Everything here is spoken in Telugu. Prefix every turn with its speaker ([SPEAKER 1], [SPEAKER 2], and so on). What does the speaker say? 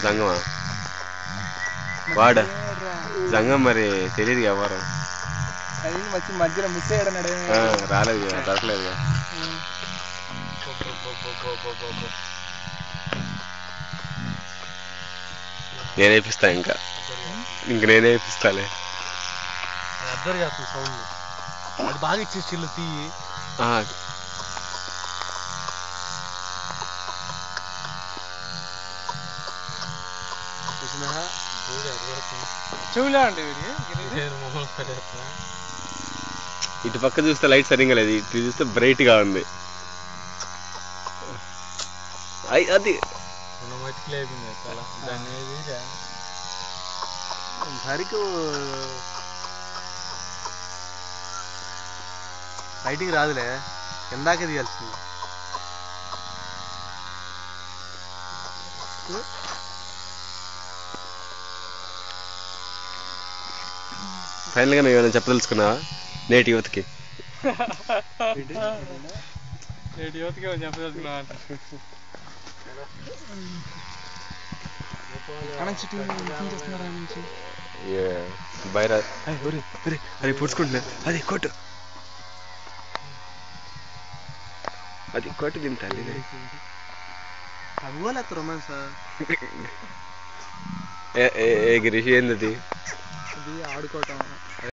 [SPEAKER 1] జంగమా వాడ జంగం మరి తెలియదు ఎవరు
[SPEAKER 2] మధ్యలో మిస్ అయ్యాడు
[SPEAKER 1] రాలేదు దొరకలేదు నేనే ఇప్పిస్తా ఇంక నేనే ఇప్పిస్తాలే
[SPEAKER 2] అబ్జర్వ్ చేస్తుంది సౌండ్ అది బాగా ఇచ్చేసి చిల్లు తీయి
[SPEAKER 1] ఇటు పక్క చూస్తే లైట్ సరిగ్గా లేదు ఇటు చూస్తే బ్రైట్ గా ఉంది అది
[SPEAKER 2] బయటికి రాదులే ఎందాకే తీయాల్సింది
[SPEAKER 1] ఫైనల్ గా నువ్వు ఏమైనా చెప్పదలుచుకున్నావా నేటి యువతకి
[SPEAKER 2] చెప్పదలుచుకున్నావా
[SPEAKER 1] బైరా అది పుడుచుకుంటున్నా అది కొట్టు అది కొట్టు దీని తల్లి
[SPEAKER 2] రొమాన్స్
[SPEAKER 1] గిరీష్ ఏంది
[SPEAKER 2] అది ఆడుకోవటం